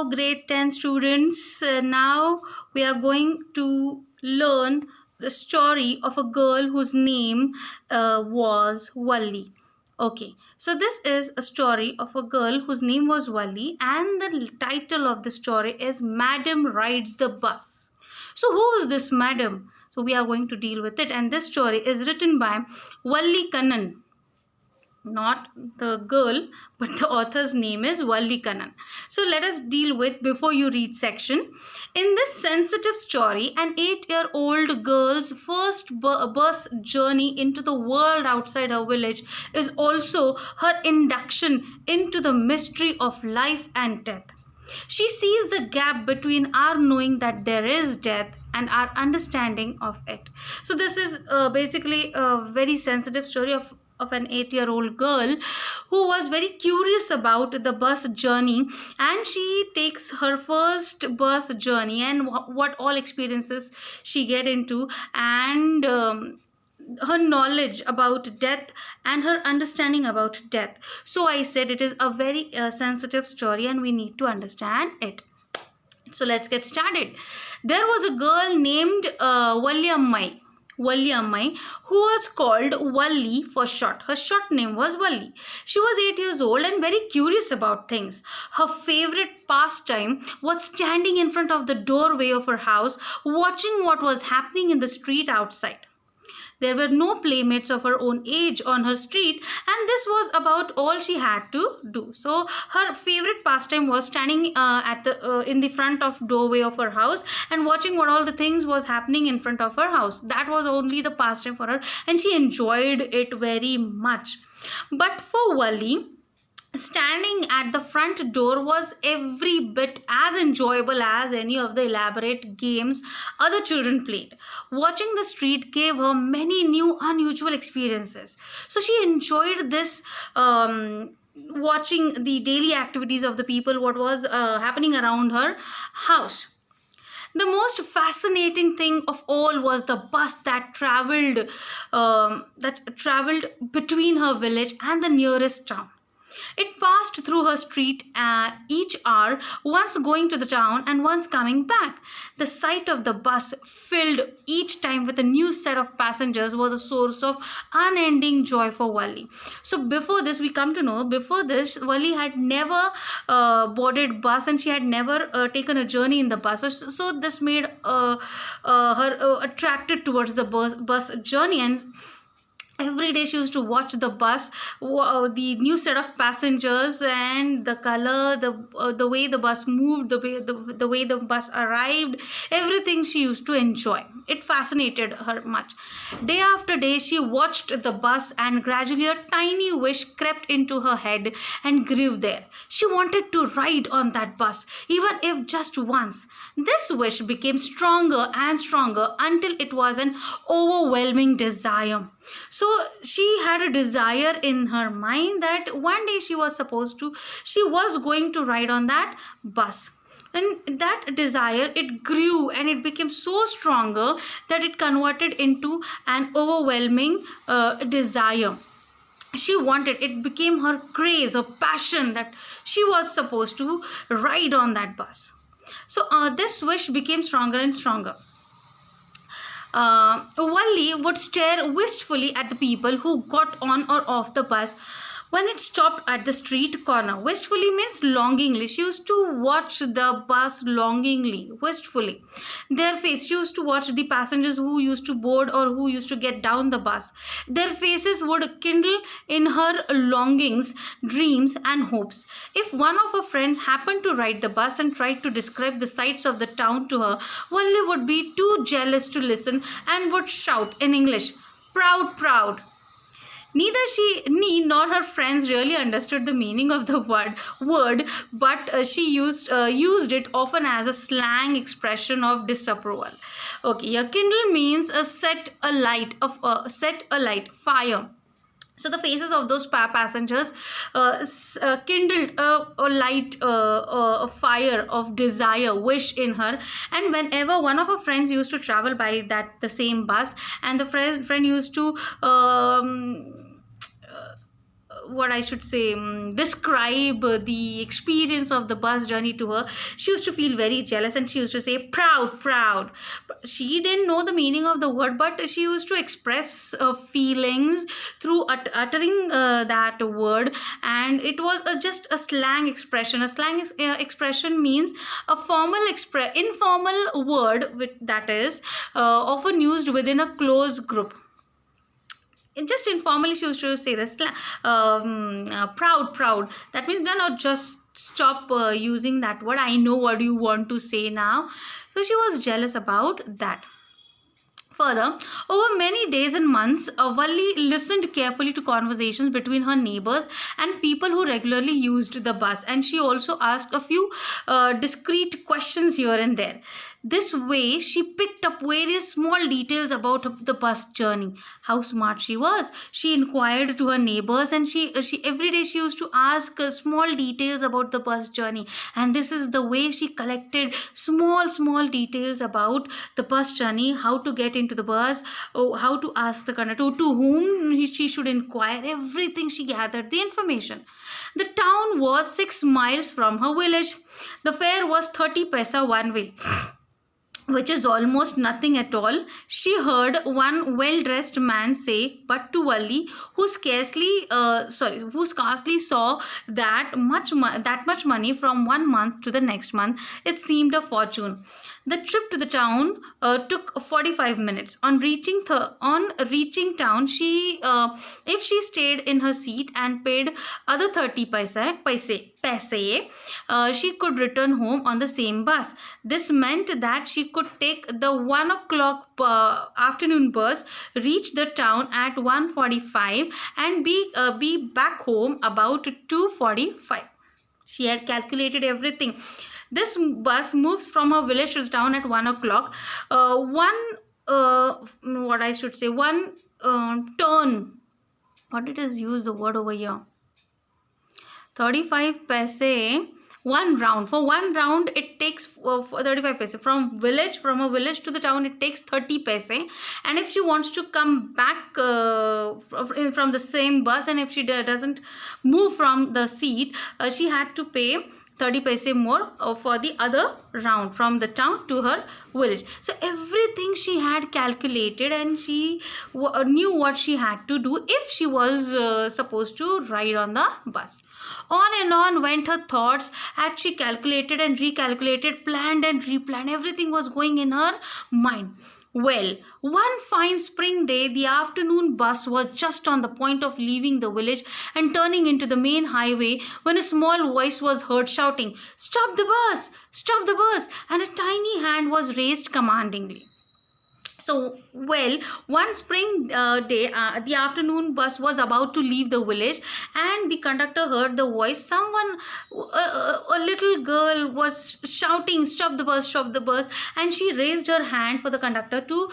grade 10 students. Now we are going to learn the story of a girl whose name was Valli. Okay, so this is a story of a girl whose name was Valli, and the title of the story is Madam Rides the Bus. So, who is this madam? So, we are going to deal with it, and this story is written by Valli Kannan, not the girl, but the author's name is Valli Kannan. So let us deal with before you read section. In this sensitive story, an 8-year-old girl's first bus journey into the world outside her village is also her induction into the mystery of life and death. She sees the gap between our knowing that there is death and our understanding of it. So this is basically a very sensitive story of an 8-year-old girl who was very curious about the bus journey, and she takes her first bus journey and what all experiences she get into, and her knowledge about death and her understanding about death. So I said it is a very sensitive story and we need to understand it. So let's get started. There was a girl named Valli Ammai, who was called Valli for short. Her short name was Valli. She was 8 years old and very curious about things. Her favorite pastime was standing in front of the doorway of her house, watching what was happening in the street outside. There were no playmates of her own age on her street, and this was about all she had to do. So her favorite pastime was standing in the front of doorway of her house and watching what all the things was happening in front of her house. That was only the pastime for her, and she enjoyed it very much. But for Valli, standing at the front door was every bit as enjoyable as any of the elaborate games other children played. Watching the street gave her many new, unusual experiences. So she enjoyed this. Watching the daily activities of the people, what was happening around her house. The most fascinating thing of all was the bus that traveled between her village and the nearest town. It passed through her street each hour, once going to the town and once coming back. The sight of the bus, filled each time with a new set of passengers, was a source of unending joy for Valli. So before this, Valli had never boarded bus, and she had never taken a journey in the bus. So this made her attracted towards the bus journey, and every day she used to watch the bus, the new set of passengers, and the color, the way the bus moved, the way the bus arrived. Everything she used to enjoy. It fascinated her much. Day after day she watched the bus, and gradually a tiny wish crept into her head and grew there. She wanted to ride on that bus, even if just once. This wish became stronger and stronger until it was an overwhelming desire. So she had a desire in her mind that one day she was going to ride on that bus. And that desire, it grew and it became so stronger that it converted into an overwhelming desire. She wanted, it became her craze, her passion, that she was supposed to ride on that bus. So this wish became stronger and stronger. Valli would stare wistfully at the people who got on or off the bus when it stopped at the street corner. Wistfully means longingly. She used to watch the bus longingly, wistfully. Their face, she used to watch the passengers who used to board or who used to get down the bus. Their faces would kindle in her longings, dreams, and hopes. If one of her friends happened to ride the bus and tried to describe the sights of the town to her, Valli would be too jealous to listen and would shout in English, "Proud, proud." Neither she nor her friends really understood the meaning of the word, but she used it often as a slang expression of disapproval. Okay, a kindle means set a light, fire. So the faces of those passengers kindled a light, a fire of desire, wish in her. And whenever one of her friends used to travel by the same bus, and the friend used to what I should say, describe the experience of the bus journey to her, she used to feel very jealous and she used to say, proud, proud. She didn't know the meaning of the word, but she used to express feelings through uttering that word. And it was just a slang expression. A slang expression means a informal word that is often used within a close group. Just informally she used to say this, proud, proud. That means, no, no, just stop using that word. I know what you want to say now. So she was jealous about that. Further, over many days and months, Valli listened carefully to conversations between her neighbors and people who regularly used the bus, and she also asked a few discreet questions here and there. This way, she picked up various small details about the bus journey. How smart she was! She inquired to her neighbors, and she every day she used to ask small details about the bus journey. And this is the way she collected small details about the bus journey: how to get into the bus, how to ask the conductor, to whom she should inquire. Everything she gathered the information. The town was 6 miles from her village. The fare was 30 paisa one way, which is almost nothing at all. She heard one well-dressed man say, but to Valli, who scarcely saw that much money from one month to the next month, it seemed a fortune. The trip to the town took 45 minutes. On reaching town, if she stayed in her seat and paid other 30 paise, she could return home on the same bus. This meant that she could take the 1 o'clock afternoon bus, reach the town at 1:45, and be back home about 2:45. She had calculated everything. This bus moves from her village to town at 1 o'clock. One turn. What it is used the word over here? 35 paise. One round. For one round, it takes 35 paise. From a village to the town, it takes 30 paise. And if she wants to come back from the same bus, and if she doesn't move from the seat, she had to pay 30 paise more for the other round from the town to her village. So everything she had calculated, and she knew what she had to do if she was supposed to ride on the bus. On and on went her thoughts as she calculated and recalculated, planned and replanned. Everything was going in her mind. Well, one fine spring day, the afternoon bus was just on the point of leaving the village and turning into the main highway when a small voice was heard shouting, "Stop the bus! Stop the bus!" and a tiny hand was raised commandingly. So, well, one spring day, the afternoon bus was about to leave the village, and the conductor heard the voice. Someone, a little girl, was shouting, "Stop the bus, stop the bus," and she raised her hand for the conductor to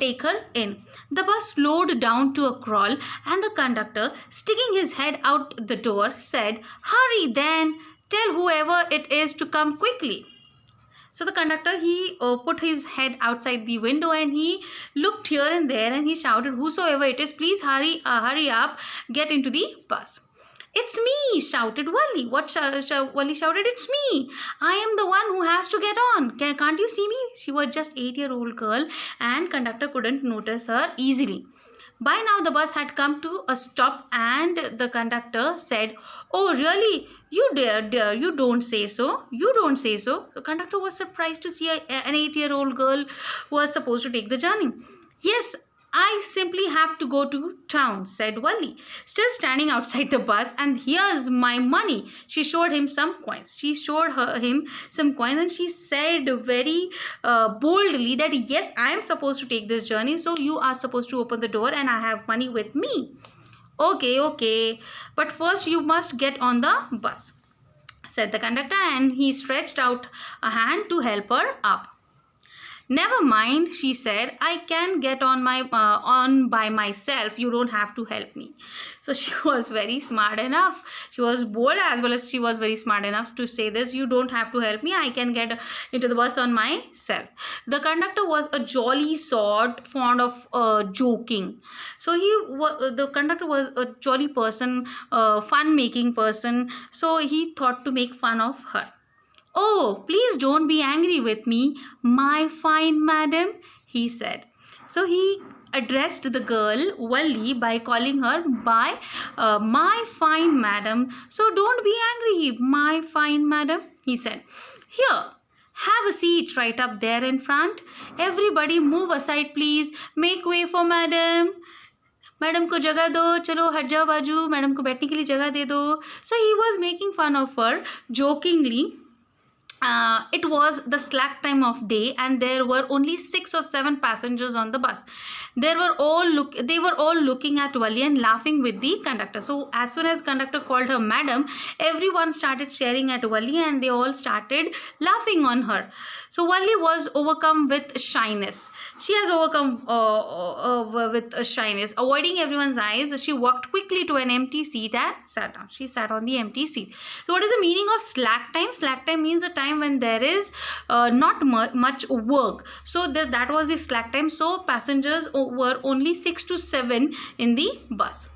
take her in. The bus slowed down to a crawl, and the conductor, sticking his head out the door, said, "Hurry then, tell whoever it is to come quickly." So the conductor, he put his head outside the window, and he looked here and there, and he shouted, "Whosoever it is, please hurry up, get into the bus." "It's me," shouted Valli. Valli shouted, "It's me. I am the one who has to get on. Can't you see me?" She was just 8-year-old girl, and conductor couldn't notice her easily. By now the bus had come to a stop, and the conductor said, "Oh, really? You dare, you don't say so. You don't say so." The conductor was surprised to see an 8-year-old girl was supposed to take the journey. "Yes, I simply have to go to town," said Valli, still standing outside the bus, "and here's my money." She showed him some coins. And she said very boldly that, "Yes, I am supposed to take this journey, so you are supposed to open the door, and I have money with me." Okay, but first you must get on the bus," said the conductor, and he stretched out a hand to help her up. Never mind, she said. I can get on by myself. You don't have to help me. So she was very smart enough. She was bold as well as she was very smart enough to say this. You don't have to help me. I can get into the bus on myself. The conductor was a jolly sort, fond of joking. So the conductor was a jolly person, fun-making person. So he thought to make fun of her. Oh, please don't be angry with me, my fine madam, he said. So he addressed the girl, Wali, by calling her by my fine madam. So don't be angry, my fine madam, he said. Here, have a seat right up there in front. Everybody move aside, please. Make way for madam. Madam को जगह दो, चलो हट जाओ बाजू, madam को बैठने के लिए जगह दे दो. So he was making fun of her jokingly. It was the slack time of day and there were only 6 or 7 passengers on the bus. They were all looking at Wali and laughing with the conductor. So as soon as conductor called her madam, everyone started staring at Wali and they all started laughing on her. So Wali was overcome with shyness. She has overcome with shyness. Avoiding everyone's eyes, she walked quickly to an empty seat and sat down. She sat on the empty seat. So what is the meaning of slack time? Slack time means a time when there is not much work. So that was the slack time. So passengers were only 6 to 7 in the bus.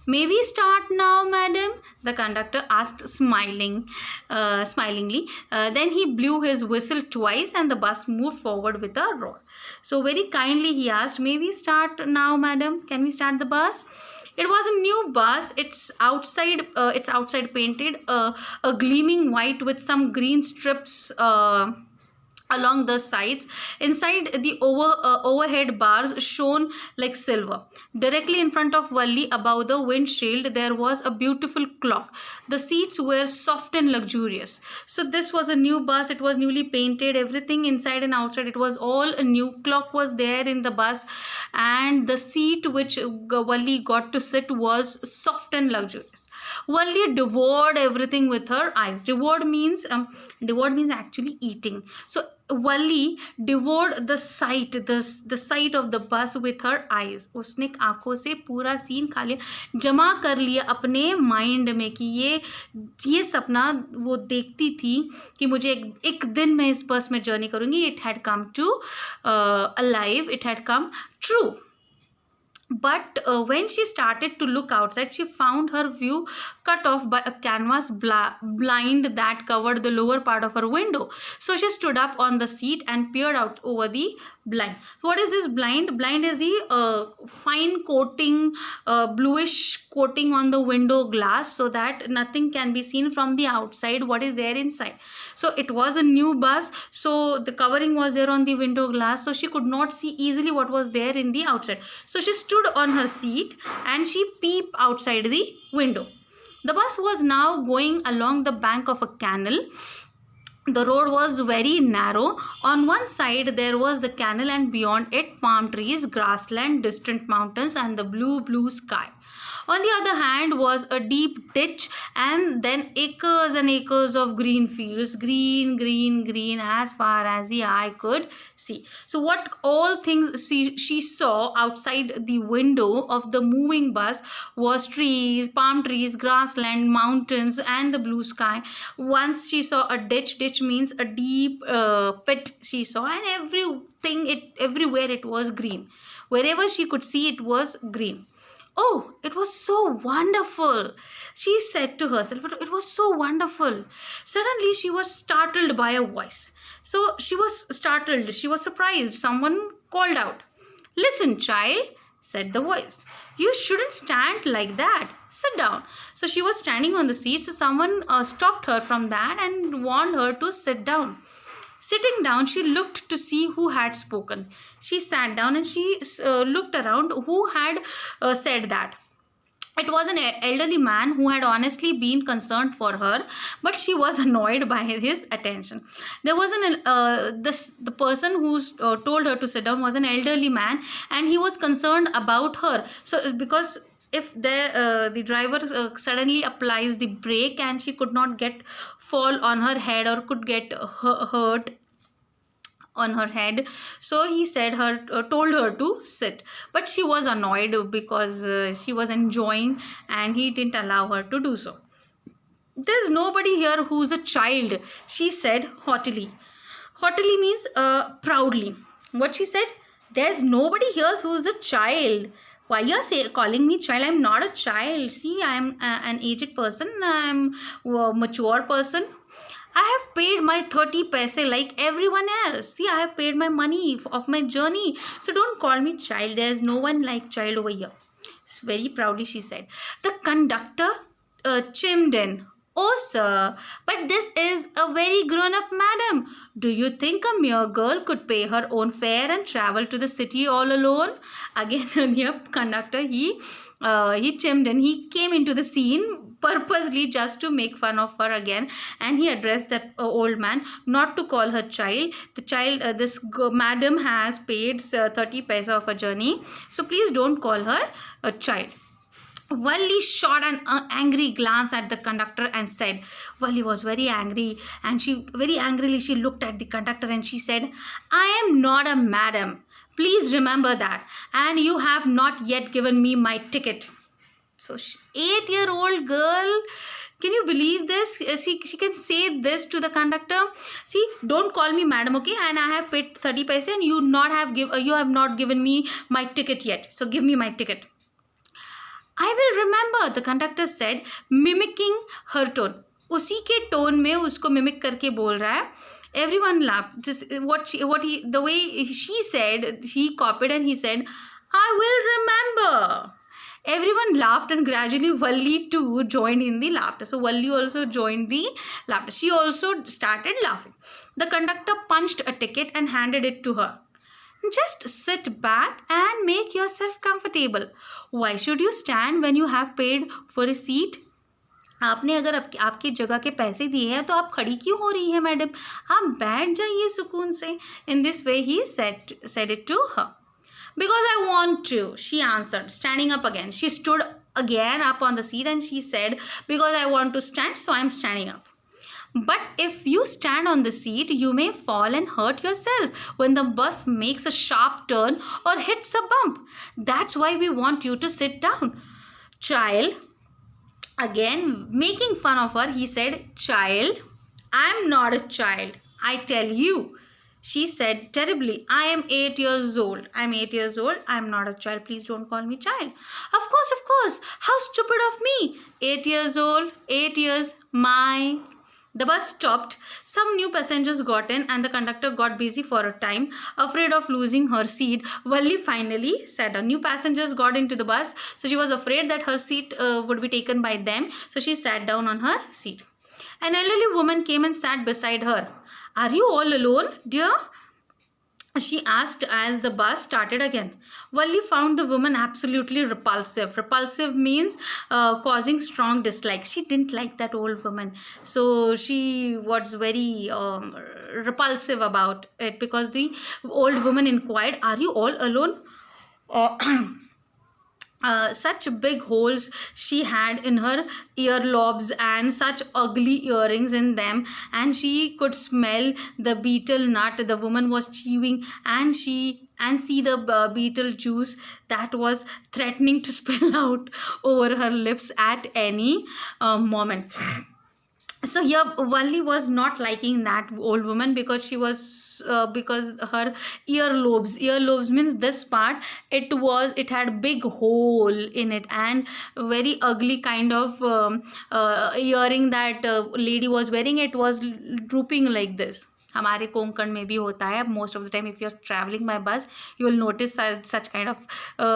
May we start now, madam? The conductor asked smilingly. Then he blew his whistle twice and the bus moved forward with a roar. So very kindly he asked, may we start now, madam? Can we start the bus? It was a new bus. It's outside painted a gleaming white with some green strips along the sides. Inside, the overhead bars shone like silver. Directly in front of Wali, above the windshield, there was a beautiful clock. The seats were soft and luxurious. So this was a new bus. It was newly painted. Everything inside and outside, it was all a new. Clock was there in the bus, and the seat which Wali got to sit was soft and luxurious. Wali devoured everything with her eyes. Devoured means actually eating. So Wali devoured the sight of the bus with her eyes. उसने आंखों से पूरा scene खा लिया, जमा कर लिया अपने माइंड में कि ये सपना वो देखती थी कि मुझे एक दिन मैं इस बस में जर्नी करूँगी. It had come to alive. It had come true. But when she started to look outside, she found her view cut off by a canvas blind that covered the lower part of her window. So she stood up on the seat and peered out over the blind. What is this blind? Blind is the fine coating, bluish coating on the window glass so that nothing can be seen from the outside what is there inside. So it was a new bus, so the covering was there on the window glass, so she could not see easily what was there in the outside. So she stood on her seat and she peeped outside the window. The bus was now going along the bank of a canal. The road was very narrow. On one side there was the canal and beyond it palm trees, grassland, distant mountains and the blue sky. On the other hand was a deep ditch and then acres and acres of green fields, green as far as the eye could see. So what all things she saw outside the window of the moving bus was trees, palm trees, grassland, mountains and the blue sky. Once she saw a ditch means a deep pit she saw, and everywhere it was green. Wherever she could see it was green. Oh, it was so wonderful, she said to herself. It was so wonderful. Suddenly, she was startled by a voice. So, she was startled. She was surprised. Someone called out. Listen, child, said the voice. You shouldn't stand like that. Sit down. So, she was standing on the seat. So, someone stopped her from that and warned her to sit down. Sitting down, she looked to see who had spoken. She sat down and she looked around who had said that. It was an elderly man who had honestly been concerned for her, but she was annoyed by his attention. There was the person who told her to sit down was an elderly man, and he was concerned about her. So because if the driver suddenly applies the brake and she could not fall on her head or could get hurt on her head. So he told her to sit, but she was annoyed because she was enjoying, and he didn't allow her to do so. There's nobody here who's a child, she said haughtily. Haughtily means proudly. What she said? There's nobody here who's a child. Why you're calling me child? I'm not a child. See, I'm an aged person. I'm a mature person. I have paid my 30 paise like everyone else. See, I have paid my money of my journey. So don't call me child. There's no one like child over here. Very proudly she said. The conductor chimed in. Oh, sir, but this is a very grown-up madam. Do you think a mere girl could pay her own fare and travel to the city all alone? Again, the conductor, he chimed in. He came into the scene purposely just to make fun of her again, and he addressed that old man not to call her child. The child, madam has paid 30 paisa of a journey, so please don't call her a child. Valli shot an angry glance at the conductor and said, Valli was very angry, and she very angrily she looked at the conductor and she said, I am not a madam. Please remember that, and you have not yet given me my ticket. So 8-year-old girl, can you believe this? She can say this to the conductor. See, don't call me madam, okay? And I have paid 30 paise and you have not given me my ticket yet. So give me my ticket. I will remember, the conductor said, mimicking her tone. उसी के tone में उसको mimic करके बोल रहा है. Everyone laughed. The way she said, he copied and he said, I will remember. Everyone laughed and gradually Valli too joined in the laughter. So Valli also joined the laughter. She also started laughing. The conductor punched a ticket and handed it to her. Just sit back and make yourself comfortable. Why should you stand when you have paid for a seat? आपने अगर आपकी जगह के पैसे दिए हैं तो आप खड़ी क्यों हो रही है मैडम? आप बैठ जाइए सुकून से. In this way he said it to her. Because I want to, she answered, standing up again. She stood again up on the seat and she said, because I want to stand, so I'm standing up. But if you stand on the seat, you may fall and hurt yourself when the bus makes a sharp turn or hits a bump. That's why we want you to sit down. Child, again making fun of her, he said, child, I'm not a child, I tell you. She said terribly, I am 8 years old. I'm 8 years old. I'm not a child. Please don't call me child. Of course. How stupid of me. 8 years old. 8 years. My. The bus stopped. Some new passengers got in and the conductor got busy for a time. Afraid of losing her seat, Valli finally sat down. New passengers got into the bus. So she was afraid that her seat would be taken by them. So she sat down on her seat. An elderly woman came and sat beside her. Are you all alone, dear? She asked as the bus started again. Valli found the woman absolutely repulsive. Repulsive means causing strong dislike. She didn't like that old woman. So she was very repulsive about it because the old woman inquired, are you all alone? Such big holes she had in her earlobes and such ugly earrings in them, and she could smell the betel nut the woman was chewing, and see the betel juice that was threatening to spill out over her lips at any moment. So here Valli was not liking that old woman because she was because her earlobes means this part, it had big hole in it and very ugly kind of earring that lady was wearing. It was drooping like this. हमारे कोंकण में भी होता है. Most of the time if you're traveling by bus, you will notice such kind of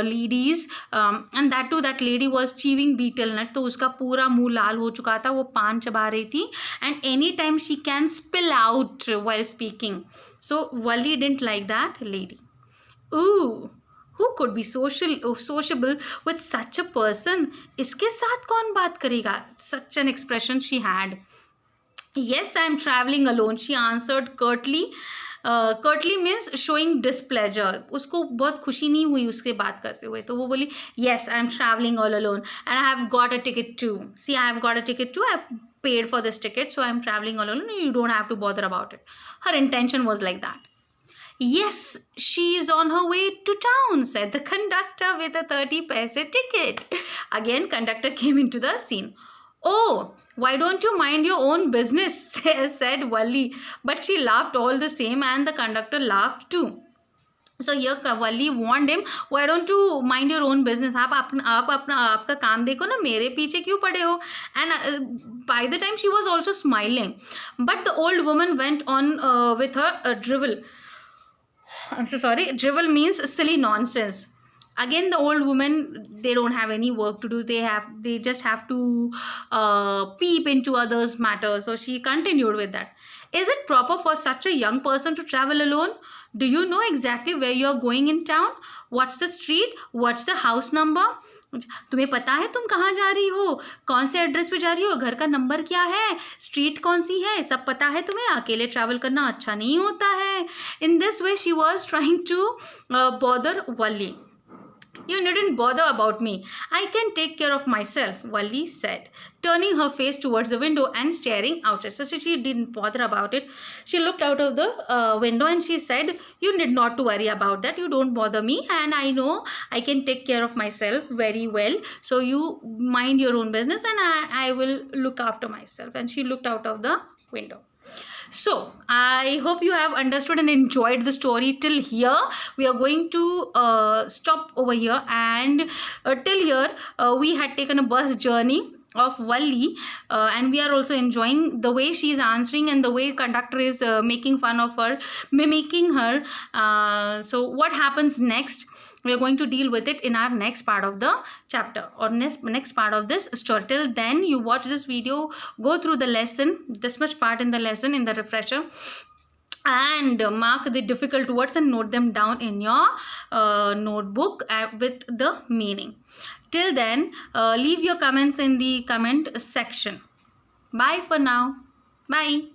ladies, and that too that lady was chewing betel nut. तो उसका पूरा मुंह लाल हो चुका था, वो पान चबा रही थी, and anytime she can spill out while speaking. So Valli didn't like that lady. Ooh, who could be sociable with such a person? इसके साथ कौन बात करेगा? Such an expression she had. Yes, I am traveling alone, she answered curtly. Curtly means showing displeasure. उसको बहुत खुशी नहीं हुई उसके बात करते हुए, तो वो बोली yes, I am traveling all alone and I have got a ticket too. See, I have got a ticket too. I have paid for this ticket, so I am traveling all alone. You don't have to bother about it. Her intention was like that. Yes, she is on her way to town, said the conductor with a 30 paise ticket. Again, conductor came into the scene. Oh, why don't you mind your own business, said Valli. But she laughed all the same, and the conductor laughed too. So here Valli warned him, why don't you mind your own business? आप अपना आपका काम देखो ना, मेरे पीछे क्यों पड़े हो? And by the time she was also smiling, but the old woman went on with her drivel. I'm so sorry. Drivel means silly nonsense. Again, the old woman, they don't have any work to do. They just have to peep into others' matters. So she continued with that. Is it proper for such a young person to travel alone? Do you know exactly where you are going in town? What's the street? What's the house number? तुम्हें पता है तुम कहाँ जा रही हो, कौन से एड्रेस पे जा रही हो, घर का नंबर क्या है, स्ट्रीट कौन सी है, सब पता है तुम्हें. अकेले ट्रैवल करना अच्छा नहीं होता है. In this way she was trying to bother Valli. You needn't bother about me. I can take care of myself, Valli said, turning her face towards the window and staring outside. So she didn't bother about it. She looked out of the window and she said, you need not to worry about that. You don't bother me, and I know I can take care of myself very well. So you mind your own business, and I will look after myself. And she looked out of the window. So I hope you have understood and enjoyed the story till here. We are going to stop over here, and till here we had taken a bus journey of Valli, and we are also enjoying the way she is answering and the way conductor is making fun of her, mimicking her. So what happens next, we are going to deal with it in our next part of the chapter, or next part of this story. Till then, you watch this video, go through the lesson, this much part in the lesson, in the refresher, and mark the difficult words and note them down in your notebook with the meaning. Till then, leave your comments in the comment section. Bye for now. Bye.